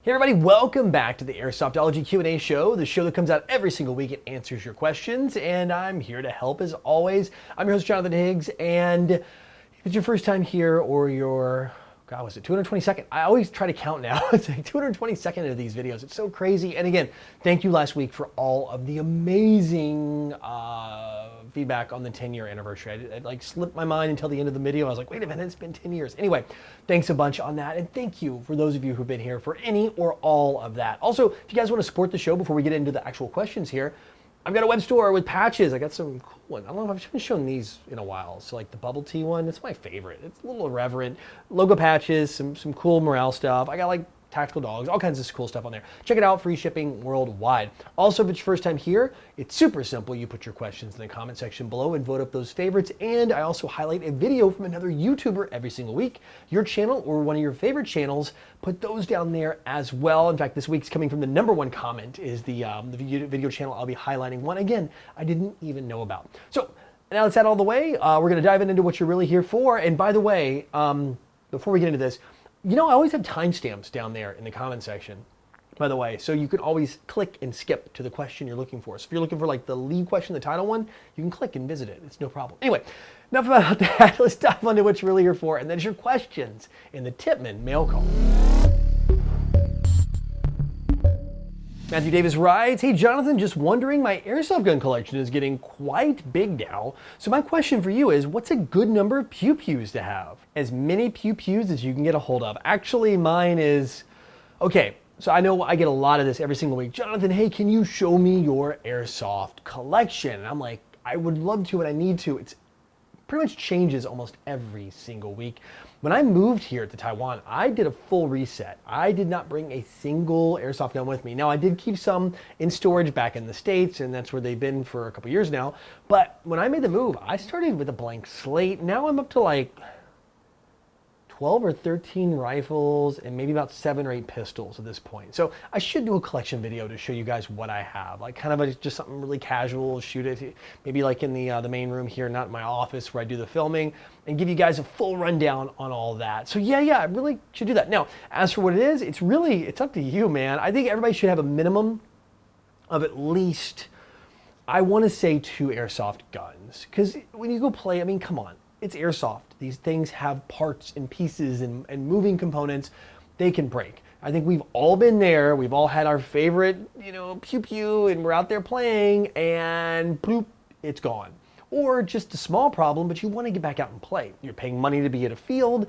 Hey everybody, welcome back to the Airsoftology Q&A show, the show that comes out every single week and answers your questions, and I'm here to help as always. I'm your host, Jonathan Higgs, and if it's your first time here or your, God, was it 222nd? I always try to count now. It's like 222nd of these videos. It's so crazy. And again, thank you last week for all of the amazing feedback on the 10-year anniversary. I like slipped my mind until the end of the video. I was like, wait a minute, it's been 10 years. Anyway, thanks a bunch on that. And thank you for those of you who've been here for any or all of that. Also, if you guys want to support the show before we get into the actual questions here, I've got a web store with patches. I got some cool ones. I don't know if I've shown these in a while. So like the bubble tea one, it's my favorite. It's a little irreverent. Logo patches, some cool morale stuff. I got like tactical dogs, all kinds of cool stuff on there. Check it out, free shipping worldwide. Also, if it's your first time here, it's super simple. You put your questions in the comment section below and vote up those favorites. And I also highlight a video from another YouTuber every single week. Your channel or one of your favorite channels, put those down there as well. In fact, this week's coming from the #1 comment is the video channel I'll be highlighting. One, again, I didn't even know about. So now that's that all the way. We're gonna dive into what you're really here for. And by the way, before we get into this, you know, I always have timestamps down there in the comment section, by the way, so you can always click and skip to the question you're looking for. So if you're looking for like the lead question, the title one, you can click and visit it. It's no problem. Anyway, enough about that. Let's dive into what you're really here for, and that's your questions in the Tippmann mail call. Matthew Davis writes, hey Jonathan, just wondering, my airsoft gun collection is getting quite big now. So my question for you is, what's a good number of pew-pews to have? As many pew-pews as you can get a hold of. Actually, mine is, okay, so I know I get a lot of this every single week. Jonathan, hey, can you show me your airsoft collection? And I'm like, I would love to and I need to. It's pretty much changes almost every single week. When I moved here to Taiwan, I did a full reset. I did not bring a single airsoft gun with me. Now, I did keep some in storage back in the States, and that's where they've been for a couple years now. But when I made the move, I started with a blank slate. Now I'm up to like 12 or 13 rifles and maybe about 7 or 8 pistols at this point. So I should do a collection video to show you guys what I have, like kind of just something really casual, shoot it maybe like in the main room here, not in my office where I do the filming, and give you guys a full rundown on all that. So yeah, I really should do that. Now, as for what it is, it's up to you, man. I think everybody should have a minimum of at least, I want to say 2 airsoft guns. Because when you go play, I mean, come on. It's airsoft. These things have parts and pieces and moving components. They can break. I think we've all been there. We've all had our favorite, pew-pew, and we're out there playing, and bloop, it's gone. Or just a small problem, but you want to get back out and play. You're paying money to be at a field,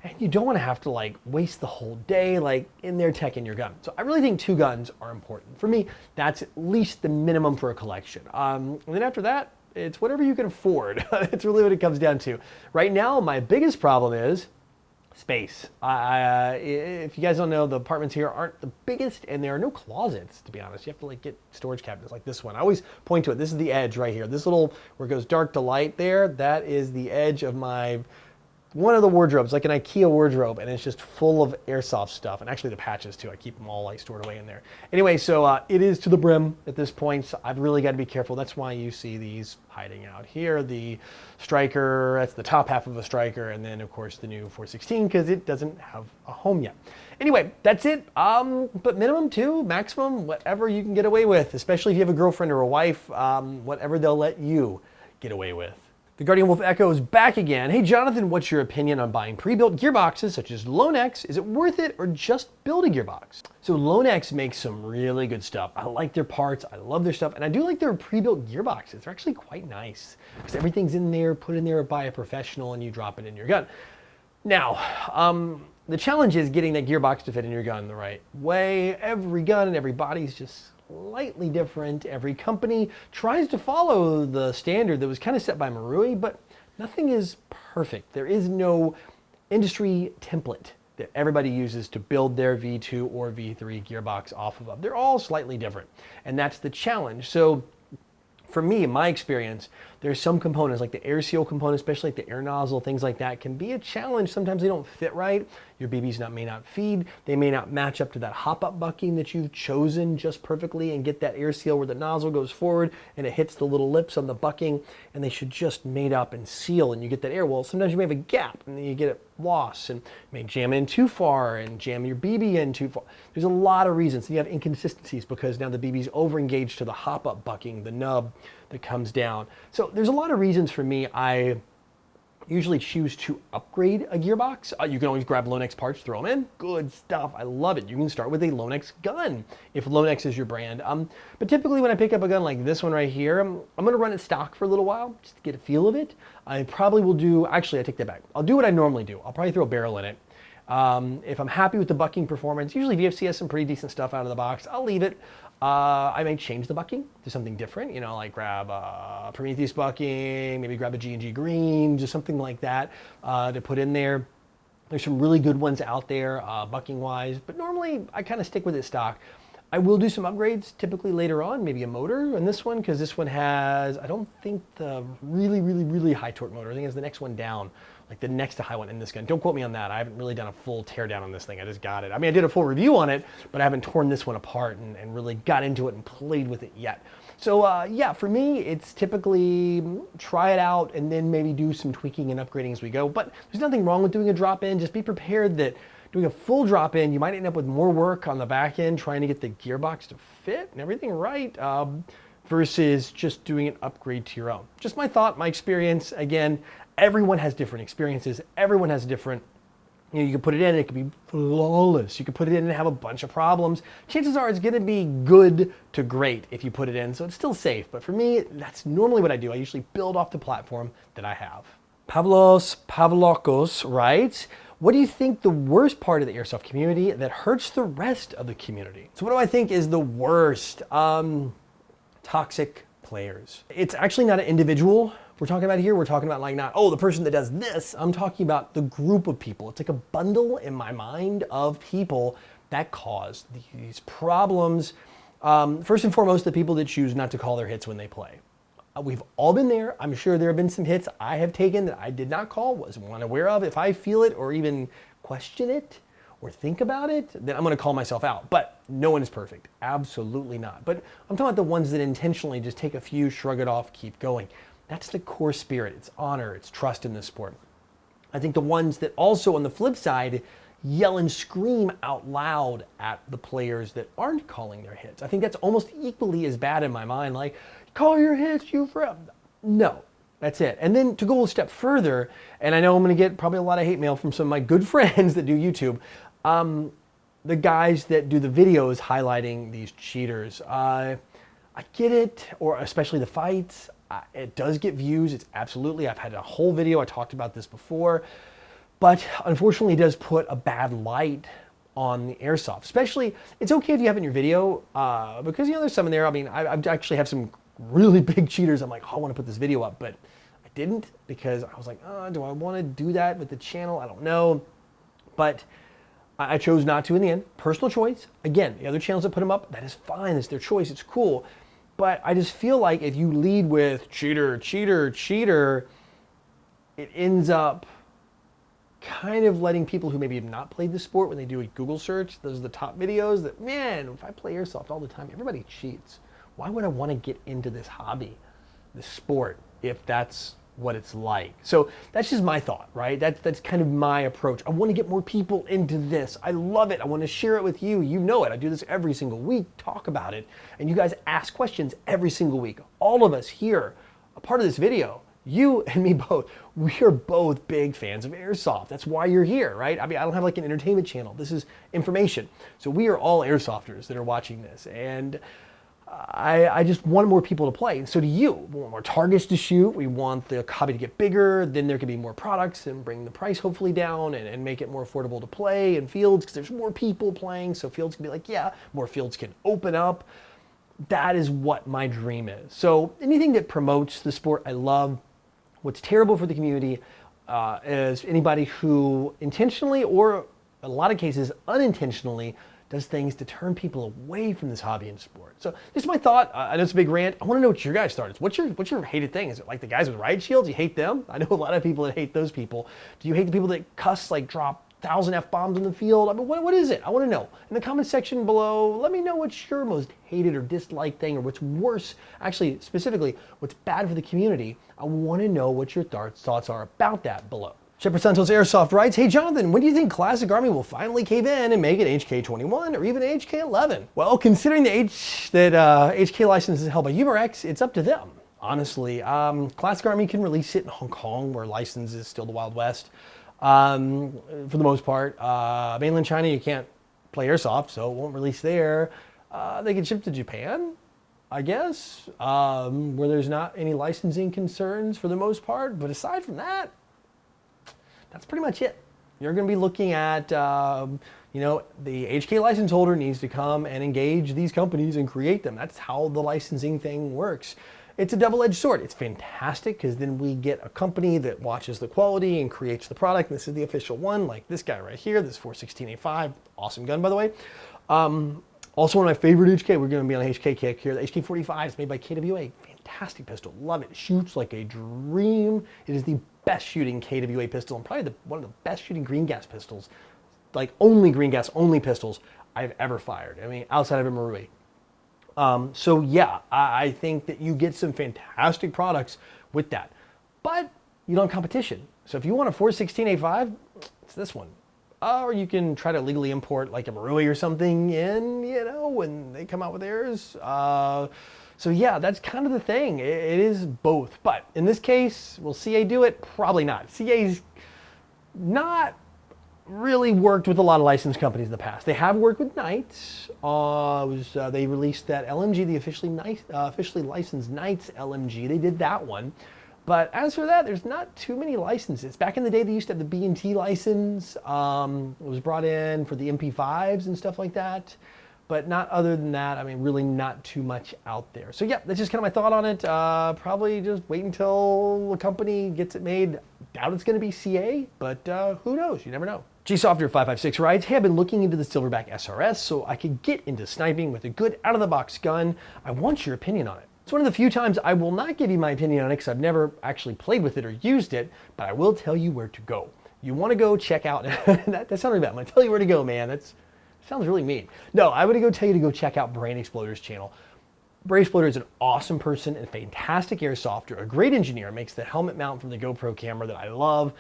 and you don't want to have to like waste the whole day like in there teching your gun. So I really think 2 guns are important. For me, that's at least the minimum for a collection. And then after that, it's whatever you can afford. It's really what it comes down to. Right now, my biggest problem is space. If you guys don't know, the apartments here aren't the biggest, and there are no closets, to be honest. You have to like get storage cabinets like this one. I always point to it. This is the edge right here. This little, where it goes dark to light there, that is the edge of one of the wardrobes, like an IKEA wardrobe, and it's just full of airsoft stuff, and actually the patches too. I keep them all like stored away in there. Anyway, so it is to the brim at this point, so I've really got to be careful. That's why you see these hiding out here. The striker, that's the top half of a striker, and then of course the new 416, because it doesn't have a home yet. Anyway, that's it. But minimum 2, maximum, whatever you can get away with, especially if you have a girlfriend or a wife, whatever they'll let you get away with. The Guardian Wolf Echo is back again. Hey Jonathan, what's your opinion on buying pre-built gearboxes such as Lone X? Is it worth it or just build a gearbox? So Lone X makes some really good stuff. I like their parts, I love their stuff, and I do like their pre-built gearboxes. They're actually quite nice because everything's in there, put in there by a professional, and you drop it in your gun. Now, the challenge is getting that gearbox to fit in your gun the right way. Every gun and every body is just slightly different. Every company tries to follow the standard that was kind of set by Marui, but nothing is perfect. There is no industry template that everybody uses to build their V2 or V3 gearbox off of. They're all slightly different, and that's the challenge. So for me, in my experience, there's some components like the air seal component, especially like the air nozzle, things like that can be a challenge. Sometimes they don't fit right. Your BBs may not feed. They may not match up to that hop-up bucking that you've chosen just perfectly and get that air seal where the nozzle goes forward and it hits the little lips on the bucking, and they should just mate up and seal and you get that air. Well, sometimes you may have a gap and then you get it lost and may jam in too far and jam your BB in too far. There's a lot of reasons. You have inconsistencies because now the BB's over-engaged to the hop-up bucking, the nub that comes down. So there's a lot of reasons for me. I usually choose to upgrade a gearbox. You can always grab Lonex parts, throw them in. Good stuff. I love it. You can start with a Lonex gun if Lonex is your brand. But typically when I pick up a gun like this one right here, I'm going to run it stock for a little while just to get a feel of it. I probably will do, actually I take that back. I'll do what I normally do. I'll probably throw a barrel in it. If I'm happy with the bucking performance, usually VFC has some pretty decent stuff out of the box. I'll leave it. I may change the bucking to something different, you know, like grab a Prometheus bucking, maybe grab a G&G green, just something like that to put in there. There's some really good ones out there bucking wise, but normally I kind of stick with it stock. I will do some upgrades typically later on, maybe a motor in this one, because this one has, I don't think the really high torque motor. I think it's the next one down, like the next to high one in this gun. Don't quote me on that. I haven't really done a full tear down on this thing. I just got it. I mean, I did a full review on it, but I haven't torn this one apart and really got into it and played with it yet. So yeah, for me, it's typically try it out and then maybe do some tweaking and upgrading as we go. But there's nothing wrong with doing a drop-in. Just be prepared that doing a full drop-in, you might end up with more work on the back end trying to get the gearbox to fit and everything right, versus just doing an upgrade to your own. Just my thought, my experience. Again, everyone has different experiences. Everyone has different, you know, you can put it in, it could be flawless. You can put it in and have a bunch of problems. Chances are it's gonna be good to great if you put it in, so it's still safe. But for me, that's normally what I do. I usually build off the platform that I have. Pavlos Pavlokos writes, what do you think the worst part of the airsoft community that hurts the rest of the community? So what do I think is the worst? Toxic players. It's actually not an individual we're talking about here. We're talking about like not, oh, the person that does this. I'm talking about the group of people. It's like a bundle in my mind of people that cause these problems. First and foremost, the people that choose not to call their hits when they play. We've all been there. I'm sure there have been some hits I have taken that I did not call, wasn't unaware of. If I feel it or even question it or think about it, then I'm gonna call myself out. But no one is perfect, absolutely not. But I'm talking about the ones that intentionally just take a few, shrug it off, keep going. That's the core spirit. It's honor, it's trust in this sport. I think the ones that also on the flip side yell and scream out loud at the players that aren't calling their hits. I think that's almost equally as bad in my mind. Like, call your hits, you friend. No, that's it. And then to go a step further, and I know I'm going to get probably a lot of hate mail from some of my good friends that do YouTube, the guys that do the videos highlighting these cheaters. I get it, or especially the fights. It does get views. It's absolutely, I've had a whole video. I talked about this before. But unfortunately, it does put a bad light on the airsoft. Especially, it's okay if you have it in your video, because, you know, there's some in there. I mean, I actually have some really big cheaters. I'm like, oh, I want to put this video up, but I didn't because I was like, oh, do I want to do that with the channel? I don't know. But I chose not to in the end. Personal choice. Again, the other channels that put them up, that is fine. It's their choice. It's cool. But I just feel like if you lead with cheater, cheater, cheater, it ends up kind of letting people who maybe have not played the sport, when they do a Google search, those are the top videos that, man, if I play airsoft all the time, everybody cheats. Why would I want to get into this hobby, this sport, if that's what it's like? So that's just my thought, right? That's kind of my approach. I want to get more people into this. I love it. I want to share it with you. You know it. I do this every single week, talk about it. And you guys ask questions every single week. All of us here, a part of this video, you and me both, we are both big fans of airsoft. That's why you're here, right? I mean, I don't have like an entertainment channel. This is information. So we are all airsofters that are watching this. And I just want more people to play, and so do you. We want more targets to shoot. We want the hobby to get bigger. Then there can be more products and bring the price hopefully down and make it more affordable to play in fields because there's more people playing. So fields can be like, yeah, more fields can open up. That is what my dream is. So anything that promotes the sport, I love. What's terrible for the community is anybody who intentionally or in a lot of cases unintentionally does things to turn people away from this hobby and sport. So this is my thought. I know it's a big rant. I want to know what your guys' thought is. What's your hated thing? Is it like the guys with riot shields? You hate them? I know a lot of people that hate those people. Do you hate the people that cuss, like drop 1,000 F-bombs in the field? I mean, what is it? I want to know. In the comment section below, let me know what's your most hated or disliked thing, or what's worse, actually, specifically, what's bad for the community. I want to know what your thoughts are about that below. Shepherd Santos Airsoft writes, hey Jonathan, when do you think Classic Army will finally cave in and make it HK21 or even HK11? Well, considering the HK license is held by Umarex, it's up to them. Honestly, Classic Army can release it in Hong Kong, where license is still the Wild West. For the most part, mainland China, you can't play Airsoft, so it won't release there. They can ship to Japan, I guess, where there's not any licensing concerns for the most part. But aside from that, that's pretty much it. You're going to be looking at, you know, the HK license holder needs to come and engage these companies and create them. That's how the licensing thing works. It's a double-edged sword. It's fantastic because then we get a company that watches the quality and creates the product. This is the official one, like this guy right here, this 416A5, awesome gun, by the way. Also one of my favorite HK, we're going to be on the HK kick here, the HK45 is made by KWA. Fantastic pistol, love it. It shoots like a dream. It is the best shooting KWA pistol and probably one of the best shooting green gas pistols, like only green gas, only pistols I've ever fired. I mean, outside of a Marui. So yeah, I think that you get some fantastic products with that, but you don't have competition. So if you want a 416A5, it's this one. Or you can try to legally import like a Marui or something in, you know, when they come out with theirs. So yeah, that's kind of the thing. It is both, but in this case, will CA do it? Probably not. CA's not really worked with a lot of licensed companies in the past. They have worked with Knights. They released that LMG, the officially licensed Knights LMG. They did that one. But as for that, there's not too many licenses. Back in the day, they used to have the B&T license. It was brought in for the MP5s and stuff like that. But not other than that, I mean, really not too much out there. So yeah, that's just kind of my thought on it. Probably just wait until the company gets it made. Doubt it's going to be CA, but who knows? You never know. GSofter556 writes, hey, I've been looking into the Silverback SRS so I could get into sniping with a good out-of-the-box gun. I want your opinion on it. It's one of the few times I will not give you my opinion on it because I've never actually played with it or used it, but I will tell you where to go. You want to go check out, that sounded bad. I'm going to tell you where to go, man. That sounds really mean. No, I would tell you to go check out Brain Exploder's channel. Brain Exploder is an awesome person and fantastic airsofter, a great engineer, makes the helmet mount from the GoPro camera that I love.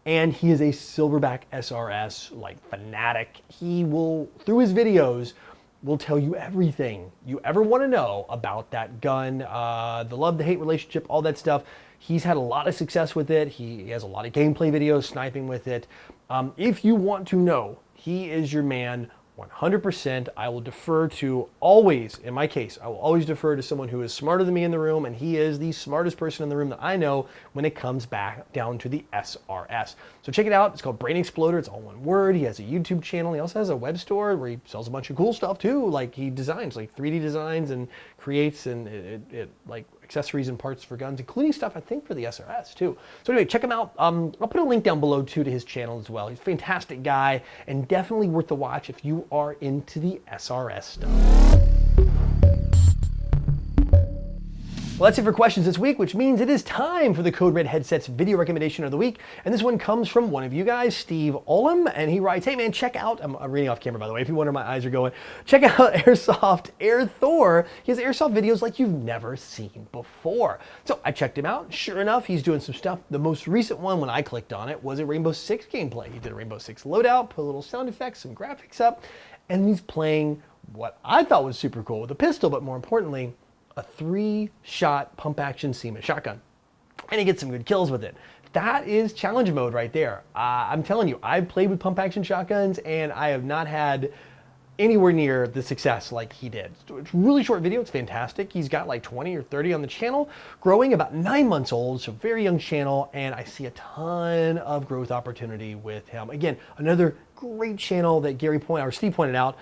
And he is a Silverback SRS like fanatic. He will, through his videos, will tell you everything you ever want to know about that gun, the love, the hate relationship, all that stuff. He's had a lot of success with it. He has a lot of gameplay videos sniping with it. If you want to know, he is your man. 100%. I will defer to always, in my case, I will always defer to someone who is smarter than me in the room, and he is the smartest person in the room that I know when it comes back down to the SRS. So check it out. It's called Brain Exploder. It's all one word. He has a YouTube channel. He also has a web store where he sells a bunch of cool stuff too. Like he designs like 3D designs and creates and it like accessories and parts for guns, including stuff I think for the SRS too. So anyway, check him out. I'll put a link down below too to his channel as well. He's a fantastic guy and definitely worth the watch if you are into the SRS stuff. Well, that's it for questions this week, which means it is time for the Code Red Headset's video recommendation of the week. And this one comes from one of you guys, Steve Olam, and he writes, hey man, check out, I'm reading off camera by the way, if you wonder my eyes are going, check out Airsoft AirThor. He has Airsoft videos like you've never seen before. So I checked him out. Sure enough, he's doing some stuff. The most recent one when I clicked on it was a Rainbow Six gameplay. He did a Rainbow Six loadout, put a little sound effects, some graphics up, and he's playing what I thought was super cool with a pistol, but more importantly, a 3-shot pump action CYMA shotgun. And he gets some good kills with it. That is challenge mode right there. I'm telling you, I've played with pump action shotguns and I have not had anywhere near the success like he did. It's a really short video, it's fantastic. He's got like 20 or 30 on the channel, growing about 9 months old, so very young channel, and I see a ton of growth opportunity with him. Again, another great channel that Steve pointed out.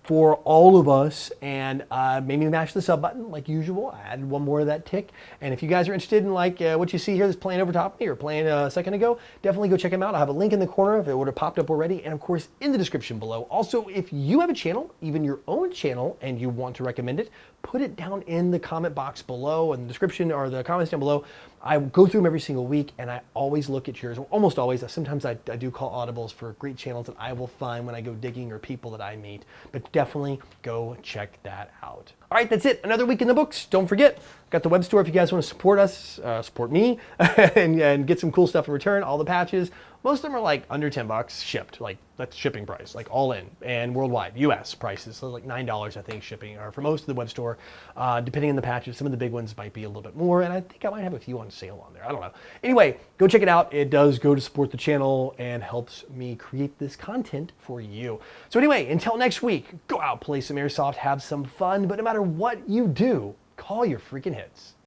for all of us, and maybe mash the sub button like usual. I added one more of that tick. And if you guys are interested in like what you see here that's playing over top of me or playing a second ago, definitely go check them out. I'll have a link in the corner if it would have popped up already, and of course in the description below. Also, if you have a channel, even your own channel, and you want to recommend it, put it down in the comment box below, in the description or the comments down below. I go through them every single week, and I always look at yours, almost always. Sometimes I do call audibles for great channels that I will find when I go digging or people that I meet, but definitely go check that out. All right, that's it. Another week in the books. Don't forget, got the web store if you guys want to support us, support me, and get some cool stuff in return. All the patches, most of them are like under 10 bucks shipped, like that's shipping price, like all in, and worldwide, US prices, so like $9 I think shipping, or for most of the web store, depending on the patches. Some of the big ones might be a little bit more, and I think I might have a few on sale on there, I don't know. Anyway, go check it out. It does go to support the channel and helps me create this content for you. So anyway, until next week, go out, play some airsoft, have some fun, but no matter what you do, call your freaking hits.